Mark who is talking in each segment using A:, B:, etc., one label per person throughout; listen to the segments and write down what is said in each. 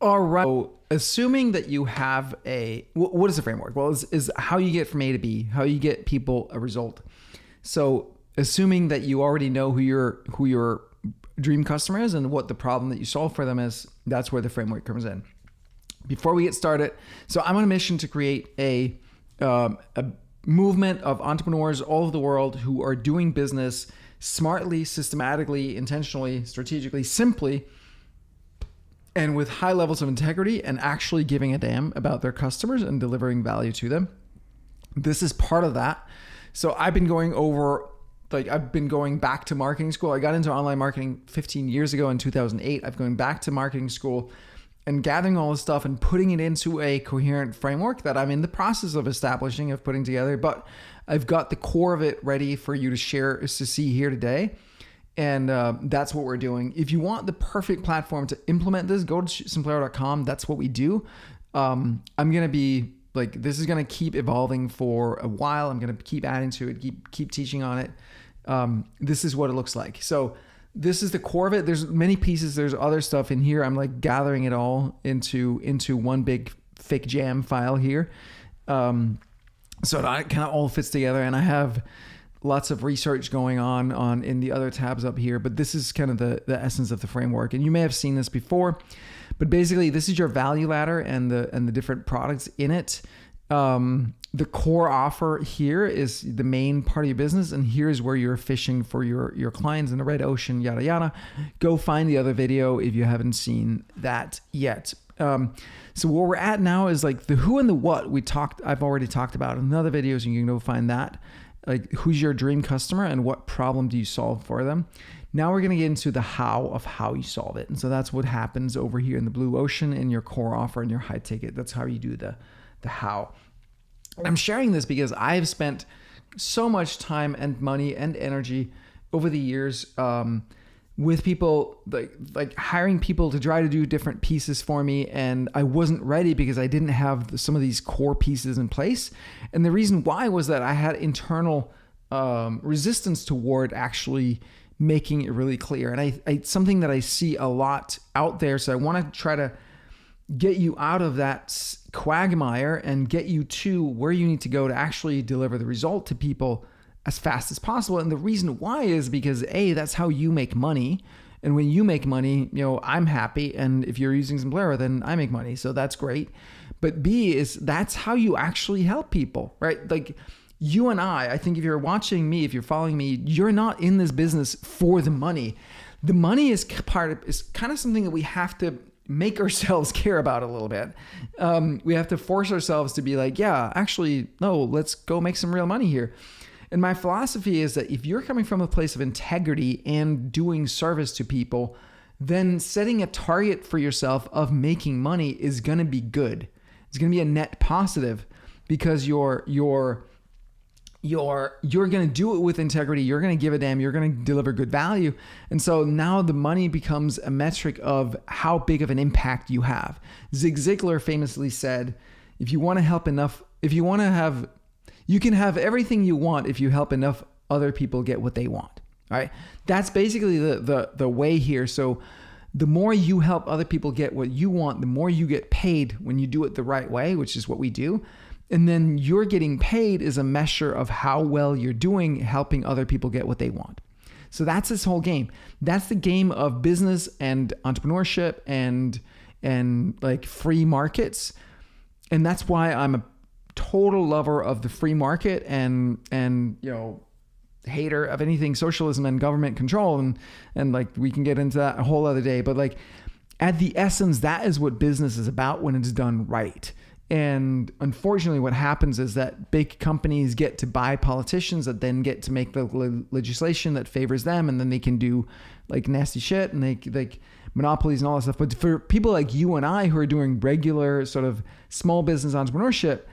A: All right. So assuming that you have what is a framework? Well, is how you get from A to B, how you get people a result. So assuming that you already know who your dream customer is and what the problem that you solve for them is, that's where the framework comes in. Before we get started, so I'm on a mission to create a movement of entrepreneurs all over the world who are doing business smartly, systematically, intentionally, strategically, simply, and with high levels of integrity and actually giving a damn about their customers and delivering value to them. This is part of that. So I've been going back to marketing school. I got into online marketing 15 years ago in 2008. I've gone back to marketing school and gathering all this stuff and putting it into a coherent framework that I'm in the process of establishing, of putting together, but I've got the core of it ready for you to share, to see here today. And that's what we're doing. If you want the perfect platform to implement this, go to simplero.com. That's what we do. I'm going to be this is going to keep evolving for a while. I'm going to keep adding to it, keep teaching on it. This is what it looks like. So this is the core of it. There's many pieces. There's other stuff in here. I'm gathering it all into one big fake jam file here. So it kind of all fits together. And I have lots of research going on in the other tabs up here, but this is kind of the essence of the framework. And you may have seen this before, but basically this is your value ladder and the different products in it. The core offer here is the main part of your business, and here's where you're fishing for your clients in the red ocean, yada yada. Go find the other video if you haven't seen that yet. So where we're at now is the who and the what I've already talked about in other videos, and you can go find that. Who's your dream customer and what problem do you solve for them? Now we're going to get into the how of how you solve it. And so that's what happens over here in the blue ocean in your core offer and your high ticket. That's how you do the how. I'm sharing this because I've spent so much time and money and energy over the years with people, like hiring people to try to do different pieces for me. And I wasn't ready because I didn't have some of these core pieces in place. And the reason why was that I had internal resistance toward actually making it really clear. And it's something that I see a lot out there. So I want to try to get you out of that quagmire and get you to where you need to go to actually deliver the result to people as fast as possible. And the reason why is because that's how you make money. And when you make money, I'm happy. And if you're using Simplero, then I make money. So that's great. But B is that's how you actually help people, right? You and I think if you're watching me, if you're following me, you're not in this business for the money. The money is kind of something that we have to make ourselves care about a little bit. We have to force ourselves to be no, let's go make some real money here. And my philosophy is that if you're coming from a place of integrity and doing service to people, then setting a target for yourself of making money is going to be good. It's going to be a net positive because you're going to do it with integrity. You're going to give a damn. You're going to deliver good value. And so now the money becomes a metric of how big of an impact you have. Zig Ziglar famously said, you can have everything you want if you help enough other people get what they want. All right. That's basically the way here. So the more you help other people get what you want, the more you get paid when you do it the right way, which is what we do. And then you're getting paid is a measure of how well you're doing helping other people get what they want. So that's this whole game. That's the game of business and entrepreneurship and free markets. And that's why I'm a total lover of the free market and hater of anything socialism and government control. And we can get into that a whole other day. But at the essence, that is what business is about when it's done right. And unfortunately, what happens is that big companies get to buy politicians that then get to make the legislation that favors them. And then they can do nasty shit and they monopolies and all that stuff. But for people like you and I who are doing regular sort of small business entrepreneurship,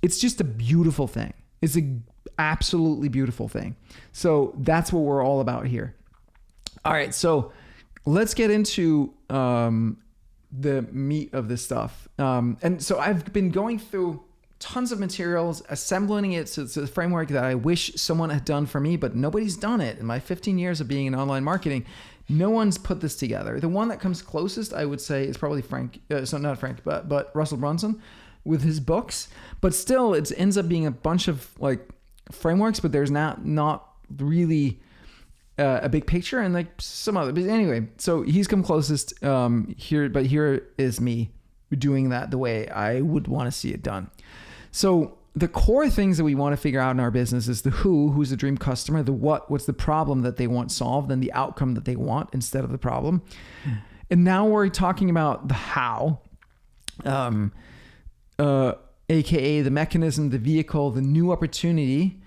A: it's just a beautiful thing. It's an absolutely beautiful thing. So that's what we're all about here. All right. So let's get into the meat of this stuff. And so I've been going through tons of materials, assembling it to the framework that I wish someone had done for me, but nobody's done it. In my 15 years of being in online marketing, No one's put this together. The one that comes closest, I would say, is probably not Frank, but Russell Brunson with his books. But still, it ends up being a bunch of like frameworks, but there's not really a big picture and like some other. But anyway, so he's come closest here, but here is me doing that the way I would want to see it done. So the core things that we want to figure out in our business is the who's the dream customer, the what's the problem that they want solved, and the outcome that they want instead of the problem. And now we're talking about the how, AKA the mechanism, the vehicle, the new opportunity,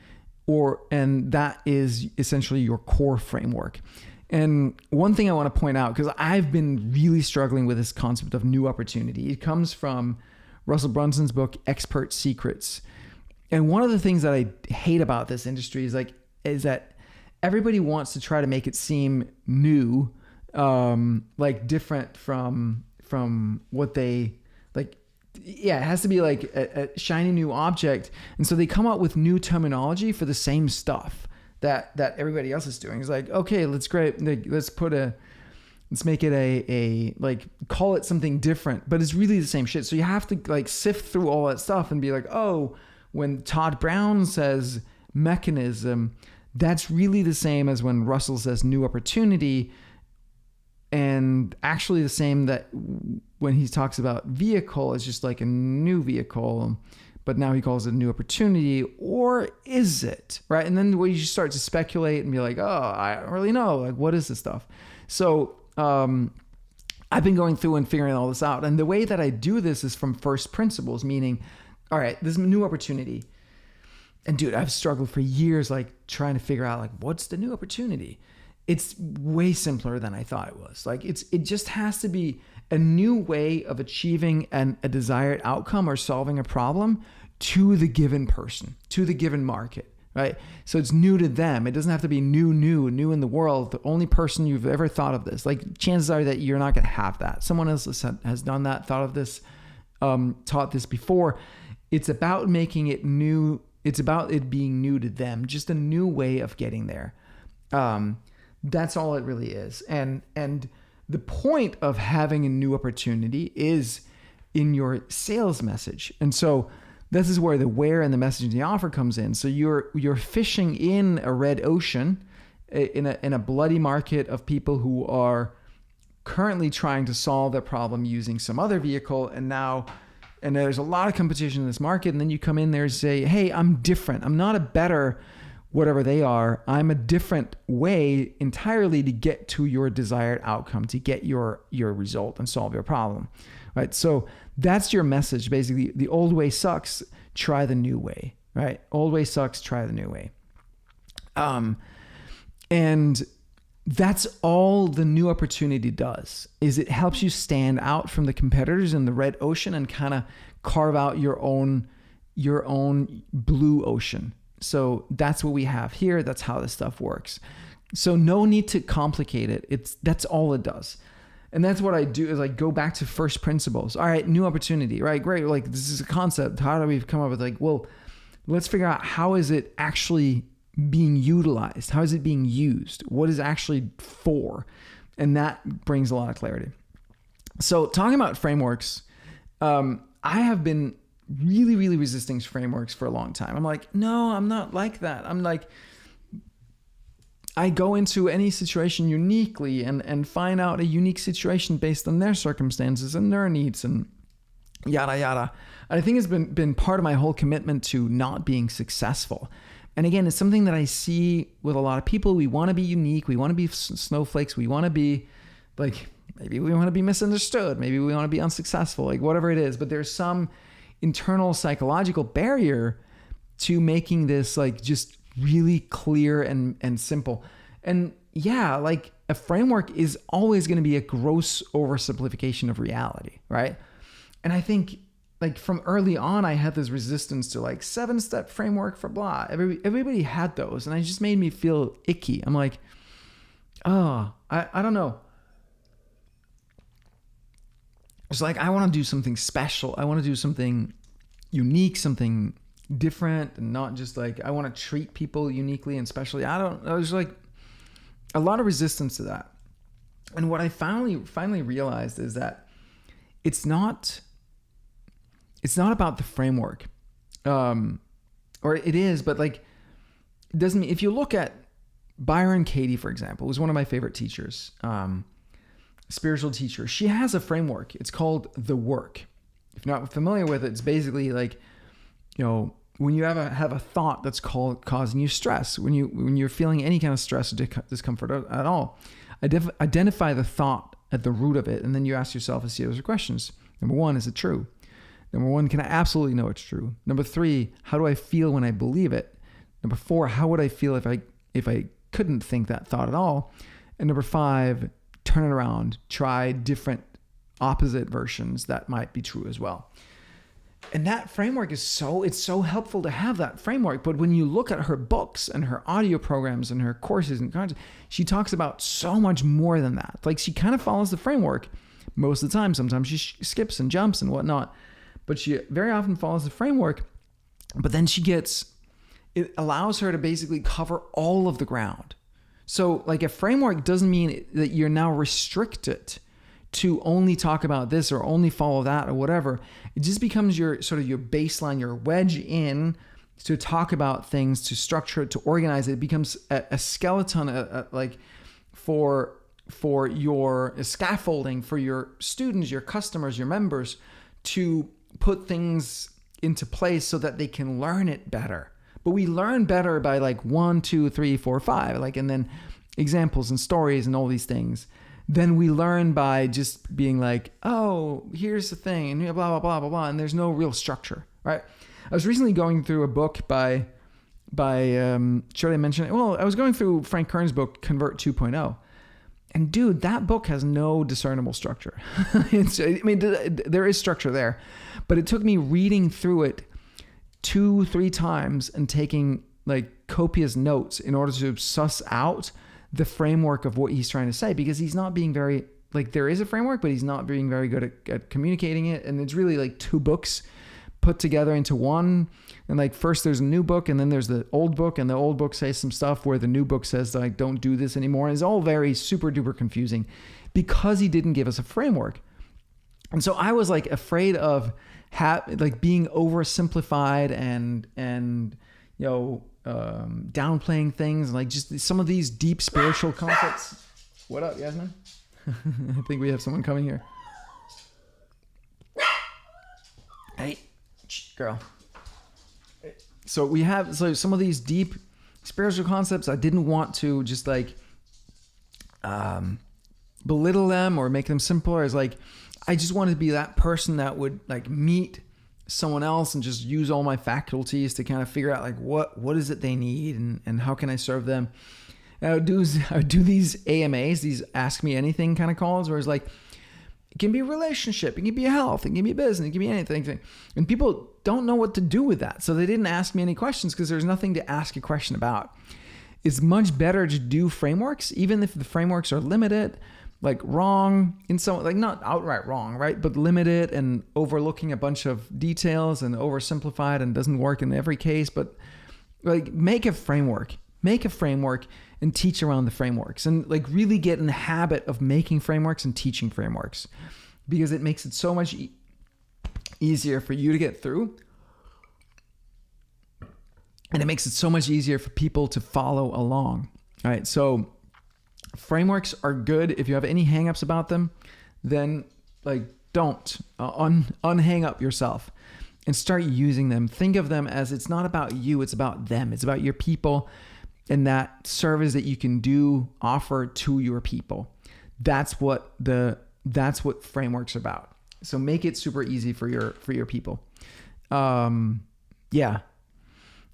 A: and that is essentially your core framework. And one thing I want to point out, because I've been really struggling with this concept of new opportunity. It comes from Russell Brunson's book, Expert Secrets. And one of the things that I hate about this industry is that everybody wants to try to make it seem new, like different from what they like. Yeah, it has to be like a shiny new object. And so they come up with new terminology for the same stuff that everybody else is doing. It's like, okay, let's make it a like, call it something different, but it's really the same shit. So you have to like sift through all that stuff and be like, oh, when Todd Brown says mechanism, that's really the same as when Russell says new opportunity, and actually the same that when he talks about vehicle, it's just like a new vehicle, but now he calls it a new opportunity, or is it, right? And then when you start to speculate and be like, oh, I don't really know, like what is this stuff? So I've been going through and figuring all this out. And the way that I do this is from first principles, meaning, all right, this is a new opportunity. And dude, I've struggled for years, like trying to figure out like, what's the new opportunity? It's way simpler than I thought it was. Like it just has to be a new way of achieving a desired outcome or solving a problem to the given person, to the given market, right? So it's new to them. It doesn't have to be new in the world. The only person you've ever thought of this, like chances are that you're not going to have that. Someone else has done that, thought of this, taught this before. It's about making it new. It's about it being new to them, just a new way of getting there. That's all it really is. And the point of having a new opportunity is in your sales message. And so this is where the where and the message and the offer comes in. So you're fishing in a red ocean, in a bloody market of people who are currently trying to solve their problem using some other vehicle. And there's a lot of competition in this market. And then you come in there and say, hey, I'm different. I'm not a better whatever they are. I'm a different way entirely to get to your desired outcome, to get your result and solve your problem, right? So that's your message. Basically, the old way sucks, try the new way, right? Old way sucks, try the new way. And that's all the new opportunity does, is it helps you stand out from the competitors in the red ocean and kind of carve out your own blue ocean. So that's what we have here. That's how this stuff works. So no need to complicate it. That's all it does. And that's what I do is I go back to first principles. All right, new opportunity, right? Great. Like this is a concept. How do we come up with like, well, let's figure out how is it actually being utilized? How is it being used? What is it actually for? And that brings a lot of clarity. So talking about frameworks, I have been really, really resisting frameworks for a long time. I'm like, no, I'm not like that. I'm like, I go into any situation uniquely and find out a unique situation based on their circumstances and their needs and yada, yada. And I think it's been part of my whole commitment to not being successful. And again, it's something that I see with a lot of people. We want to be unique. We want to be snowflakes. We want to be like, maybe we want to be misunderstood. Maybe we want to be unsuccessful, like whatever it is. But there's some internal psychological barrier to making this like just really clear and simple. And yeah, like a framework is always going to be a gross oversimplification of reality, right? And I think like from early on, I had this resistance to like 7-step framework for blah. Everybody had those, and it just made me feel icky. I'm like, oh, I don't know. It's like, I want to do something special. I want to do something unique, something different, and not just like, I want to treat people uniquely and specially. There's like a lot of resistance to that. And what I finally realized is that it's not about the framework, or it is, but like, it doesn't mean, if you look at Byron Katie, for example, who's one of my favorite teachers, spiritual teacher, she has a framework. It's called The Work. If you're not familiar with it, it's basically like, when you have a thought that's causing you stress, when you're feeling any kind of stress or discomfort at all, identify the thought at the root of it, and then you ask yourself a series of questions. Number 1, is it true? Number 1, can I absolutely know it's true? Number 3, how do I feel when I believe it? Number 4, how would I feel if I couldn't think that thought at all? And number 5, turn it around, try different opposite versions that might be true as well. And that framework it's so helpful to have that framework. But when you look at her books and her audio programs and her courses and content, she talks about so much more than that. Like, she kind of follows the framework most of the time. Sometimes she skips and jumps and whatnot, but she very often follows the framework. But then it allows her to basically cover all of the ground. So like, a framework doesn't mean that you're now restricted to only talk about this or only follow that or whatever. It just becomes your sort of your baseline, your wedge in to talk about things, to structure it, to organize it. It becomes a skeleton, like for your scaffolding for your students, your customers, your members, to put things into place so that they can learn it better. But we learn better by like 1, 2, 3, 4, 5, like, and then examples and stories and all these things. Then we learn by just being like, oh, here's the thing, and blah, blah, blah, blah, blah. And there's no real structure, right? I was recently going through a book by should I mention it? Well, I was going through Frank Kern's book, Convert 2.0. And dude, that book has no discernible structure. There is structure there, but it took me reading through it 2-3 times and taking like copious notes in order to suss out the framework of what he's trying to say, because he's not being very, like, there is a framework, but he's not being very good at communicating it. And it's really like 2 books put together into one. And like, first there's a new book, and then there's the old book, and the old book says some stuff where the new book says like, don't do this anymore. And it's all very super duper confusing because he didn't give us a framework. And so I was like afraid of being oversimplified and downplaying things, like just some of these deep spiritual concepts. What up, Yasmin? I think we have someone coming here. Hey, girl. So we have some of these deep spiritual concepts. I didn't want to just like belittle them or make them simpler. It's like, I just wanted to be that person that would like meet someone else and just use all my faculties to kind of figure out like what is it they need and how can I serve them. And I would do these AMAs, these Ask Me Anything kind of calls, where it's like, it can be a relationship, it can be health, it can be business, it can be anything. And people don't know what to do with that. So they didn't ask me any questions because there's nothing to ask a question about. It's much better to do frameworks, even if the frameworks are limited, like wrong in some, like not outright wrong, right? But limited and overlooking a bunch of details and oversimplified and doesn't work in every case. But like, make a framework and teach around the frameworks, and like really get in the habit of making frameworks and teaching frameworks, because it makes it so much easier for you to get through. And it makes it so much easier for people to follow along. All right. So frameworks are good. If you have any hangups about them, then like don't unhang up yourself and start using them. Think of them as, it's not about you, it's about them. It's about your people and that service that you can offer to your people. That's what frameworks are about. So make it super easy for your people. Yeah.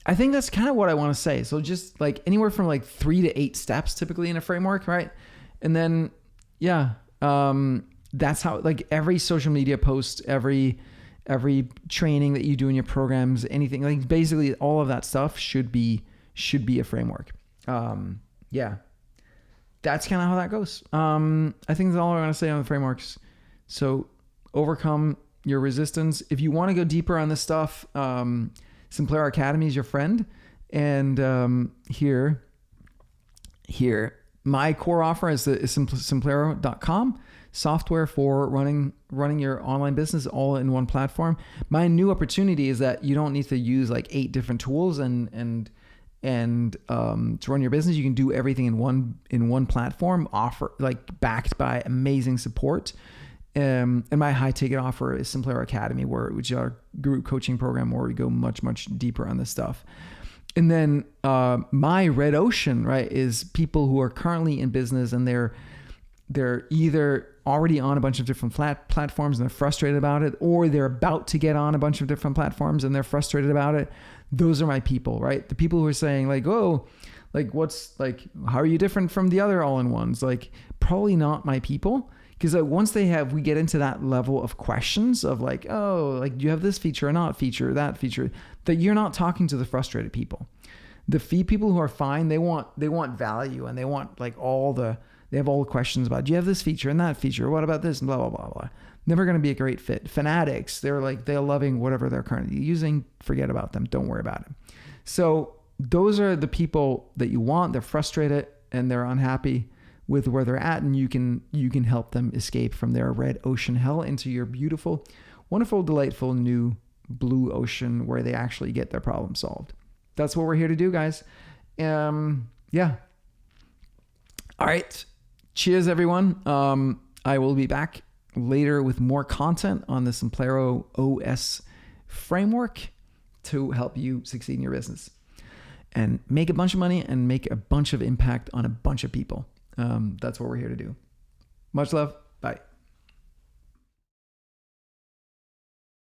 A: I think that's kind of what I want to say. So just like anywhere from like 3 to 8 steps typically in a framework, right? And then, that's how, like, every social media post, every training that you do in your programs, anything, like basically all of that stuff should be a framework. That's kind of how that goes. I think that's all I want to say on the frameworks. So overcome your resistance. If you want to go deeper on this stuff, Sinclair Academy is your friend. And here, my core offer is simplero.com, software for running your online business all in one platform. My new opportunity is that you don't need to use like 8 different tools and to run your business. You can do everything in one platform, offer like backed by amazing support. And my high ticket offer is Simplero Academy, which is our group coaching program where we go much, much deeper on this stuff. And then my red ocean, right, is people who are currently in business and they're either already on a bunch of different platforms and they're frustrated about it, or they're about to get on a bunch of different platforms and they're frustrated about it. Those are my people, right? The people who are saying like, oh, like how are you different from the other all-in-ones? Like, probably not my people. Because once we get into that level of questions of like, oh, like, do you have this feature or not feature, that feature, that you're not talking to the frustrated people. The people who are fine, they want value, and they want like they have all the questions about, do you have this feature and that feature? What about this? And blah, blah, blah, blah. Never going to be a great fit. Fanatics, they're loving whatever they're currently using. Forget about them. Don't worry about it. So those are the people that you want. They're frustrated and they're unhappy with where they're at, and you can help them escape from their red ocean hell into your beautiful, wonderful, delightful new blue ocean where they actually get their problem solved. That's what we're here to do, guys. Yeah. All right. Cheers, everyone. I will be back later with more content on the Simplero OS framework to help you succeed in your business and make a bunch of money and make a bunch of impact on a bunch of people. That's what we're here to do. Much love. Bye.